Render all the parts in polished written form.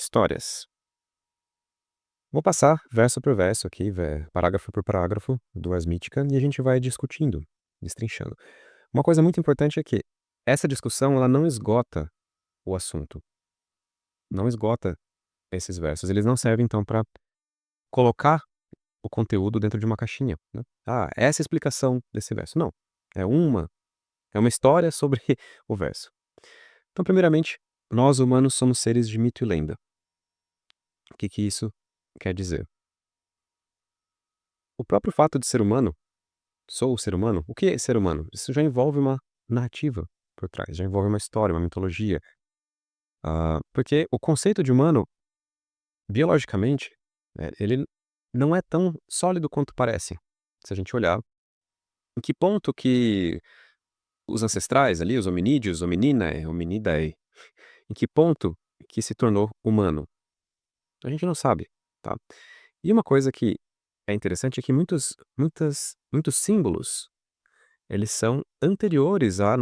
histórias. Vou passar verso por verso aqui, parágrafo por parágrafo do Asmítica e a gente vai discutindo, destrinchando. Uma coisa muito importante é que essa discussão ela não esgota o assunto, não esgota esses versos. Eles não servem então para colocar o conteúdo dentro de uma caixinha, né? Essa é a explicação desse verso. Não, é uma história sobre o verso. Então, primeiramente, nós humanos somos seres de mito e lenda. O que isso quer dizer? O próprio fato de ser humano, sou o ser humano, o que é ser humano? Isso já envolve uma narrativa por trás, já envolve uma história, uma mitologia. Porque o conceito de humano, biologicamente, ele não é tão sólido quanto parece. Se a gente olhar, em que ponto que os ancestrais ali, os hominídeos, hominidae, em que ponto que se tornou humano? A gente não sabe, tá? E uma coisa que é interessante é que muitos símbolos, eles são anteriores à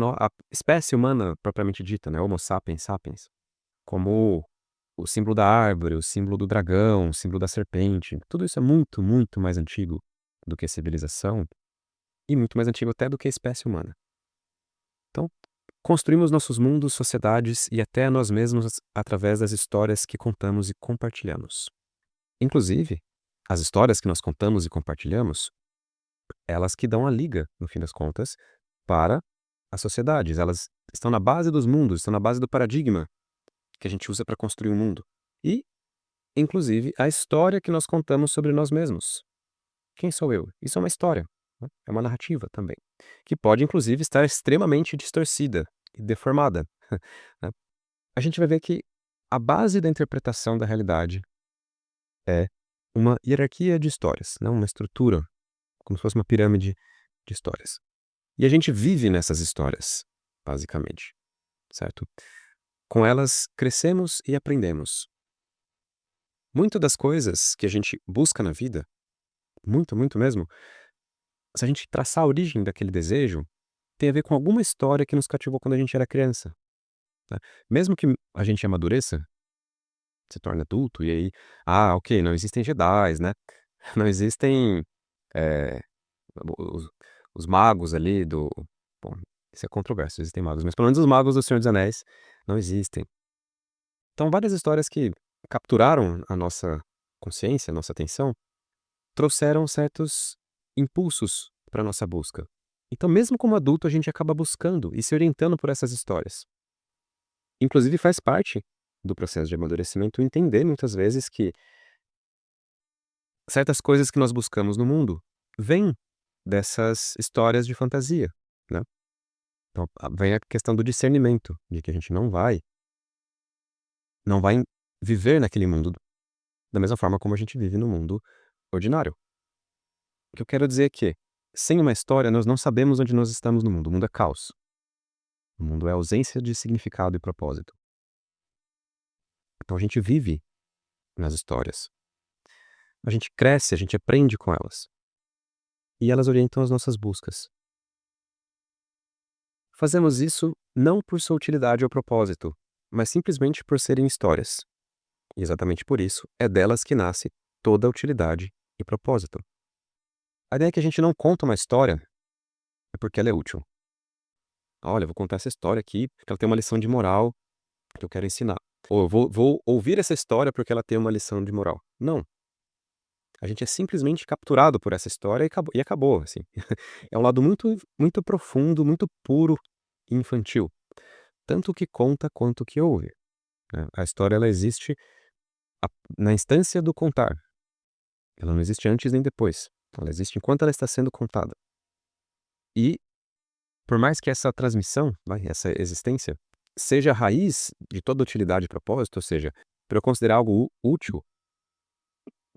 espécie humana propriamente dita, né, Homo sapiens sapiens, como o símbolo da árvore, o símbolo do dragão, o símbolo da serpente, tudo isso é muito, muito mais antigo do que a civilização e muito mais antigo até do que a espécie humana. Então, construímos nossos mundos, sociedades e até nós mesmos através das histórias que contamos e compartilhamos. Inclusive, as histórias que nós contamos e compartilhamos, elas que dão a liga, no fim das contas, para as sociedades. Elas estão na base dos mundos, estão na base do paradigma que a gente usa para construir um mundo. E, inclusive, a história que nós contamos sobre nós mesmos. Quem sou eu? Isso é uma história, né? É uma narrativa também, que pode, inclusive, estar extremamente distorcida e deformada, né? A gente vai ver que a base da interpretação da realidade é uma hierarquia de histórias, não uma estrutura, como se fosse uma pirâmide de histórias. E a gente vive nessas histórias, basicamente, certo? Com elas crescemos e aprendemos. Muito das coisas que a gente busca na vida, muito, muito mesmo, se a gente traçar a origem daquele desejo, tem a ver com alguma história que nos cativou quando a gente era criança, né? Mesmo que a gente amadureça, se torne adulto, e aí, ok, não existem jedis, né? Não existem eh, os, os magos ali do. Bom, isso é controverso, existem magos, mas pelo menos os magos do Senhor dos Anéis não existem. Então, várias histórias que capturaram a nossa consciência, a nossa atenção, trouxeram certos impulsos para a nossa busca. Então, mesmo como adulto, a gente acaba buscando e se orientando por essas histórias. Inclusive, faz parte do processo de amadurecimento entender muitas vezes que certas coisas que nós buscamos no mundo vêm dessas histórias de fantasia, né? Então, vem a questão do discernimento, de que a gente não vai viver naquele mundo da mesma forma como a gente vive no mundo ordinário. O que eu quero dizer é que, sem uma história, nós não sabemos onde nós estamos no mundo. O mundo é caos. O mundo é ausência de significado e propósito. Então a gente vive nas histórias. A gente cresce, a gente aprende com elas. E elas orientam as nossas buscas. Fazemos isso não por sua utilidade ou propósito, mas simplesmente por serem histórias. E exatamente por isso é delas que nasce toda a utilidade e propósito. A ideia é que a gente não conta uma história é porque ela é útil. Olha, eu vou contar essa história aqui porque ela tem uma lição de moral que eu quero ensinar. Ou eu vou ouvir essa história porque ela tem uma lição de moral. Não. A gente é simplesmente capturado por essa história e acabou, assim. É um lado muito, muito profundo, muito puro e infantil. Tanto o que conta quanto o que ouve, né? A história, ela existe a na instância do contar. Ela não existe antes nem depois. Ela existe enquanto ela está sendo contada. E, por mais que essa transmissão, essa existência, seja a raiz de toda utilidade e propósito, ou seja, para eu considerar algo útil,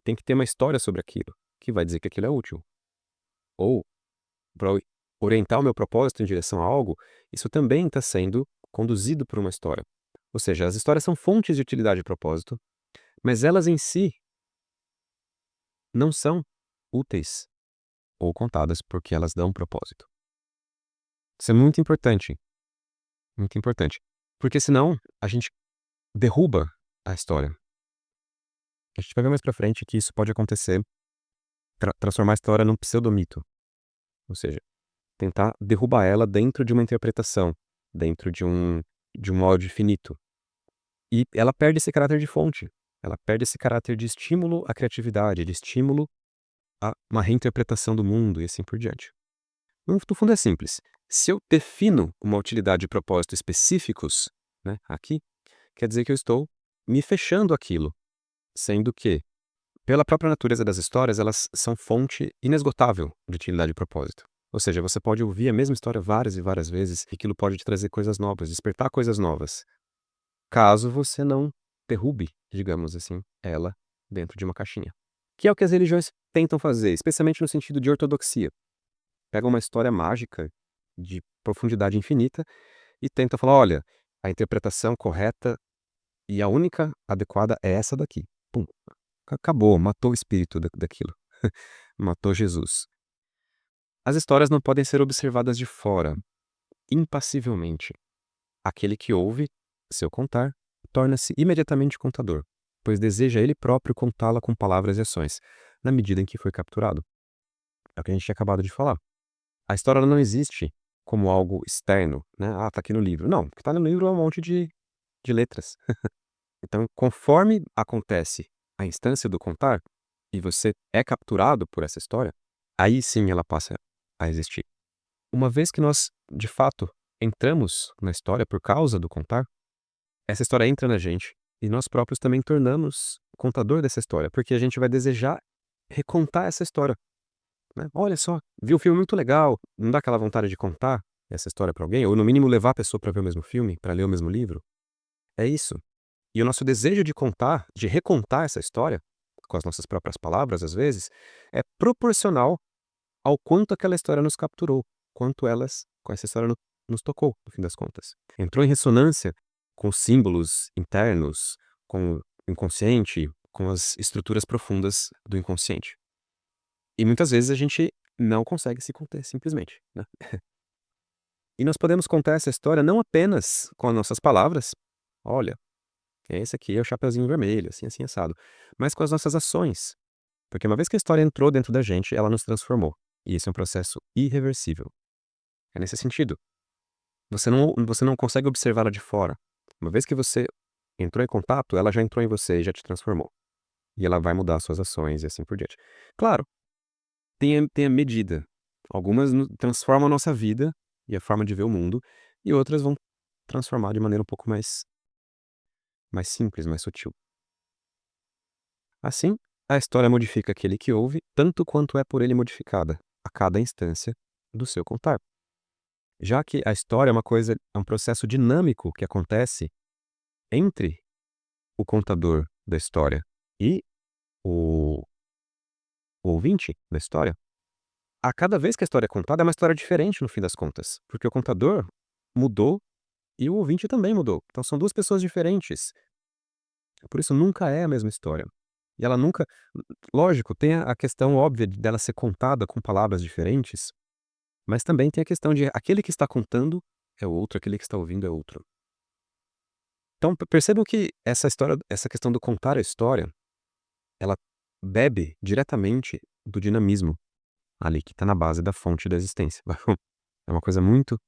tem que ter uma história sobre aquilo, que vai dizer que aquilo é útil. Ou, para orientar o meu propósito em direção a algo, isso também está sendo conduzido por uma história. Ou seja, as histórias são fontes de utilidade e propósito, mas elas em si não são úteis ou contadas porque elas dão propósito. Isso é muito importante, muito importante. Porque senão a gente derruba a história. A gente vai ver mais pra frente que isso pode acontecer, transformar a história num pseudomito, ou seja, tentar derrubar ela dentro de uma interpretação, dentro de um molde finito. E ela perde esse caráter de fonte, ela perde esse caráter de estímulo à criatividade, de estímulo a uma reinterpretação do mundo e assim por diante. No fundo é simples, se eu defino uma utilidade e propósito específicos, né, aqui, quer dizer que eu estou me fechando àquilo, sendo que, pela própria natureza das histórias, elas são fonte inesgotável de utilidade e propósito. Ou seja, você pode ouvir a mesma história várias e várias vezes e aquilo pode te trazer coisas novas, despertar coisas novas, caso você não derrube, digamos assim, ela dentro de uma caixinha. Que é o que as religiões tentam fazer, especialmente no sentido de ortodoxia. Pegam uma história mágica, de profundidade infinita, e tentam falar: olha, a interpretação correta e a única adequada é essa daqui. Pum, acabou, matou o espírito daquilo. Matou Jesus. As histórias não podem ser observadas de fora, impassivelmente. Aquele que ouve, se eu contar, torna-se imediatamente contador, pois deseja ele próprio contá-la com palavras e ações, na medida em que foi capturado. É o que a gente tinha acabado de falar. A história ela não existe como algo externo, né? Ah, tá aqui no livro. Não, o que tá no livro é um monte de letras. Então, conforme acontece a instância do contar, e você é capturado por essa história, aí sim ela passa a existir. Uma vez que nós, de fato, entramos na história por causa do contar, essa história entra na gente e nós próprios também tornamos o contador dessa história, porque a gente vai desejar recontar essa história, né? Olha só, vi um filme muito legal, não dá aquela vontade de contar essa história para alguém, ou no mínimo levar a pessoa para ver o mesmo filme, para ler o mesmo livro? É isso. E o nosso desejo de contar, de recontar essa história, com as nossas próprias palavras, às vezes, é proporcional ao quanto aquela história nos capturou, quanto com essa história nos tocou, no fim das contas. Entrou em ressonância com os símbolos internos, com o inconsciente, com as estruturas profundas do inconsciente. E muitas vezes a gente não consegue se conter, simplesmente, né? E nós podemos contar essa história não apenas com as nossas palavras, olha, esse aqui é o Chapeuzinho Vermelho, assim, assim, assado, mas com as nossas ações. Porque uma vez que a história entrou dentro da gente, ela nos transformou. E esse é um processo irreversível. É nesse sentido. Você não consegue observá-la de fora. Uma vez que você entrou em contato, ela já entrou em você e já te transformou. E ela vai mudar as suas ações e assim por diante. Claro, tem a medida. Algumas transformam a nossa vida e a forma de ver o mundo, e outras vão transformar de maneira um pouco mais simples, mais sutil. Assim, a história modifica aquele que ouve tanto quanto é por ele modificada, a cada instância do seu contar. Já que a história é um processo dinâmico que acontece entre o contador da história e o ouvinte da história, a cada vez que a história é contada é uma história diferente no fim das contas, porque o contador mudou e o ouvinte também mudou. Então são duas pessoas diferentes. Por isso nunca é a mesma história. E ela nunca, lógico, tem a questão óbvia dela ser contada com palavras diferentes, mas também tem a questão de aquele que está contando é outro, aquele que está ouvindo é outro. Então percebam que essa história, essa questão do contar a história, ela bebe diretamente do dinamismo ali que está na base da fonte da existência. É uma coisa muito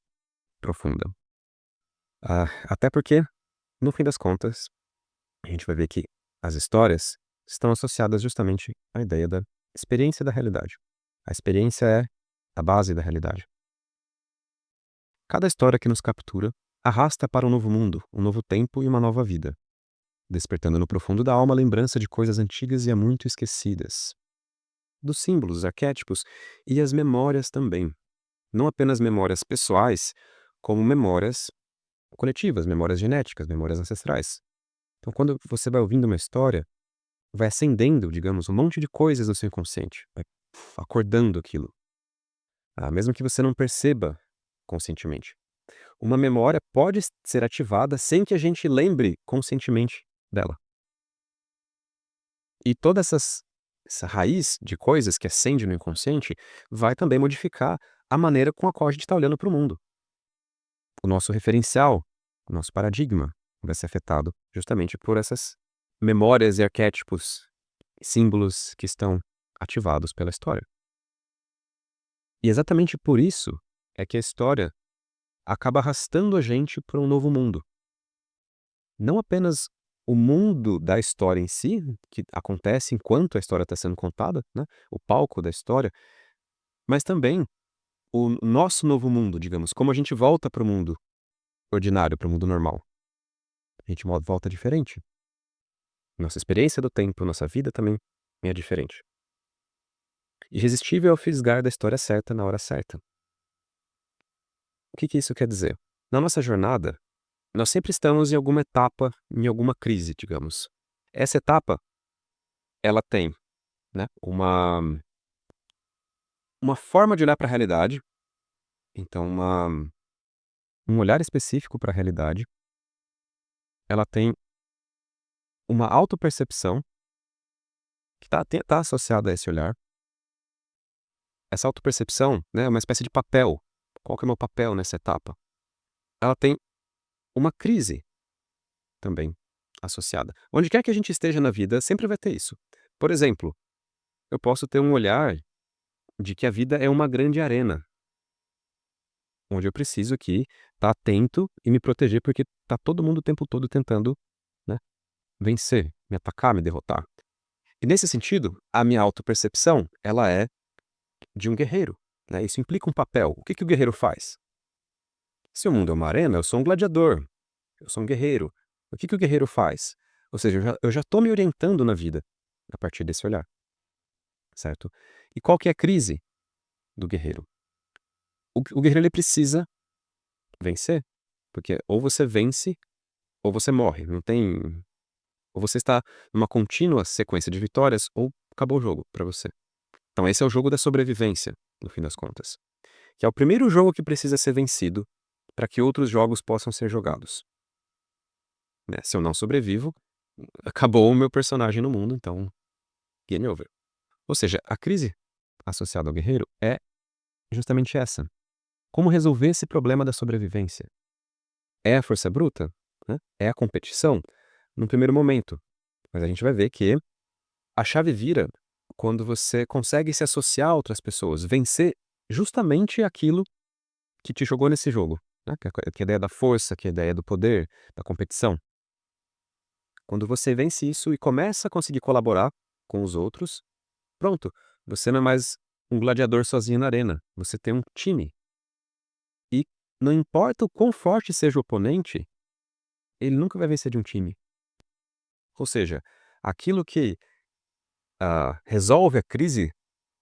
profunda. Até porque, no fim das contas, a gente vai ver que as histórias estão associadas justamente à ideia da experiência da realidade. A experiência é a base da realidade. Cada história que nos captura arrasta para um novo mundo, um novo tempo e uma nova vida, despertando no profundo da alma a lembrança de coisas antigas e há muito esquecidas. Dos símbolos, arquétipos e as memórias também. Não apenas memórias pessoais, como memórias coletivas, memórias genéticas, memórias ancestrais. Então, quando você vai ouvindo uma história, vai acendendo, digamos, um monte de coisas no seu inconsciente, vai acordando aquilo, mesmo que você não perceba conscientemente. Uma memória pode ser ativada sem que a gente lembre conscientemente dela. E essa raiz de coisas que acende no inconsciente vai também modificar a maneira com a qual a gente está olhando para o mundo. O nosso referencial, o nosso paradigma vai ser afetado justamente por essas memórias e arquétipos símbolos que estão ativados pela história. E exatamente por isso é que a história acaba arrastando a gente para um novo mundo. Não apenas o mundo da história em si, que acontece enquanto a história está sendo contada, né, o palco da história, mas também o nosso novo mundo, digamos, como a gente volta para o mundo ordinário, para o mundo normal. A gente volta diferente. Nossa experiência do tempo, nossa vida também é diferente. Irresistível é o fisgar da história certa na hora certa. O que isso quer dizer? Na nossa jornada, nós sempre estamos em alguma etapa, em alguma crise, digamos. Essa etapa, ela tem, né, uma forma de olhar para a realidade, então um olhar específico para a realidade. Ela tem uma autopercepção que tá associada a esse olhar. Essa autopercepção, né, é uma espécie de papel. Qual que é o meu papel nessa etapa? Ela tem uma crise também associada. Onde quer que a gente esteja na vida, sempre vai ter isso. Por exemplo, eu posso ter um olhar de que a vida é uma grande arena, onde eu preciso aqui estar atento e me proteger, porque tá todo mundo o tempo todo tentando, né, vencer, me atacar, me derrotar. E nesse sentido, a minha autopercepção, ela é de um guerreiro, né? Isso implica um papel. O que que o guerreiro faz? Se o mundo é uma arena, eu sou um gladiador, eu sou um guerreiro. O que que o guerreiro faz? Ou seja, eu já estou me orientando na vida a partir desse olhar, certo? E qual que é a crise do guerreiro? O guerreiro ele precisa vencer, porque ou você vence ou você morre. Não tem. Ou você está numa contínua sequência de vitórias ou acabou o jogo para você. Então, esse é o jogo da sobrevivência, no fim das contas. Que é o primeiro jogo que precisa ser vencido para que outros jogos possam ser jogados, né? Se eu não sobrevivo, acabou o meu personagem no mundo, então game over. Ou seja, a crise associada ao guerreiro é justamente essa. Como resolver esse problema da sobrevivência? É a força bruta, né? É a competição? Num primeiro momento. Mas a gente vai ver que a chave vira quando você consegue se associar a outras pessoas, vencer justamente aquilo que te jogou nesse jogo, né? Que é a ideia da força, que é a ideia do poder, da competição. Quando você vence isso e começa a conseguir colaborar com os outros, pronto, você não é mais um gladiador sozinho na arena, você tem um time. E não importa o quão forte seja o oponente, ele nunca vai vencer de um time. Ou seja, aquilo que resolve a crise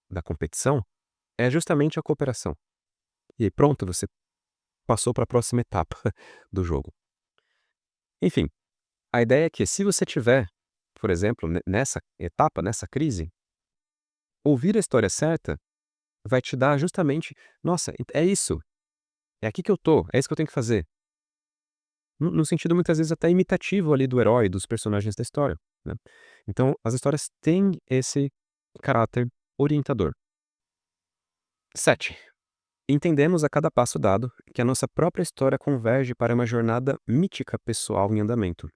da competição é justamente a cooperação. E aí pronto, você passou para a próxima etapa do jogo. Enfim, a ideia é que se você tiver, por exemplo, nessa etapa, nessa crise, ouvir a história certa vai te dar justamente, nossa, é isso, é aqui que eu tô, é isso que eu tenho que fazer. No sentido muitas vezes até imitativo ali do herói, dos personagens da história, né. Então as histórias têm esse caráter orientador. 7. Entendemos a cada passo dado que a nossa própria história converge para uma jornada mítica pessoal em andamento,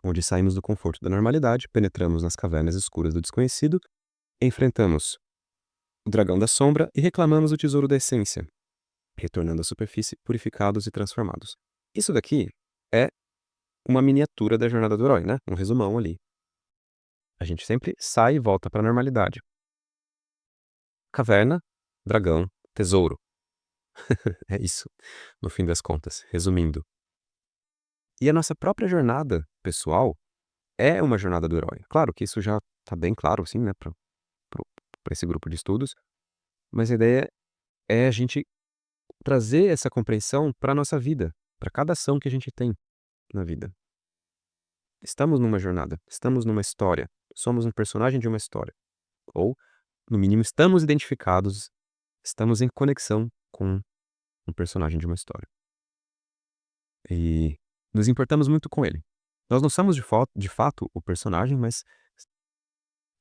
onde saímos do conforto da normalidade, penetramos nas cavernas escuras do desconhecido, enfrentamos o dragão da sombra e reclamamos o tesouro da essência, retornando à superfície purificados e transformados. Isso daqui é uma miniatura da jornada do herói, né? Um resumão ali. A gente sempre sai e volta para a normalidade. Caverna, dragão, tesouro. É isso, no fim das contas, resumindo. E a nossa própria jornada pessoal é uma jornada do herói. Claro que isso já está bem claro, assim, né, para esse grupo de estudos, mas a ideia é a gente trazer essa compreensão para a nossa vida, para cada ação que a gente tem na vida. Estamos numa jornada, estamos numa história, somos um personagem de uma história. Ou, no mínimo, estamos identificados, estamos em conexão com um personagem de uma história. E nos importamos muito com ele. Nós não somos de fato o personagem, mas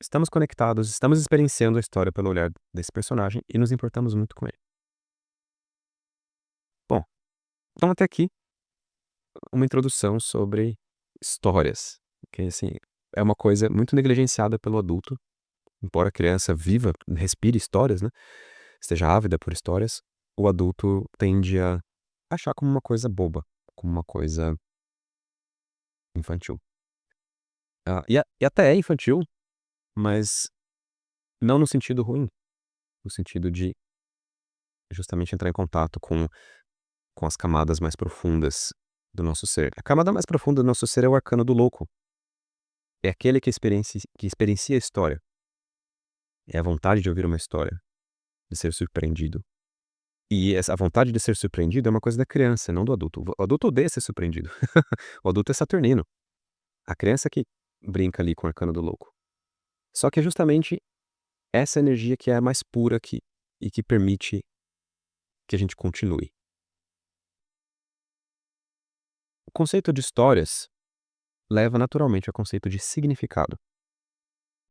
estamos conectados, estamos experienciando a história pelo olhar desse personagem e nos importamos muito com ele. Bom, então até aqui uma introdução sobre histórias, que assim, é uma coisa muito negligenciada pelo adulto, embora a criança viva, respire histórias, né, esteja ávida por histórias, o adulto tende a achar como uma coisa boba, como uma coisa infantil. E até é infantil, mas não no sentido ruim, no sentido de justamente entrar em contato com as camadas mais profundas do nosso ser. A camada mais profunda do nosso ser é o arcano do louco. É aquele que experiencia a história. É a vontade de ouvir uma história, de ser surpreendido. E essa a vontade de ser surpreendido é uma coisa da criança, não do adulto. O adulto odeia ser surpreendido. O adulto é saturnino. A criança que brinca ali com o arcano do louco. Só que é justamente essa energia que é a mais pura aqui e que permite que a gente continue. O conceito de histórias leva naturalmente ao conceito de significado.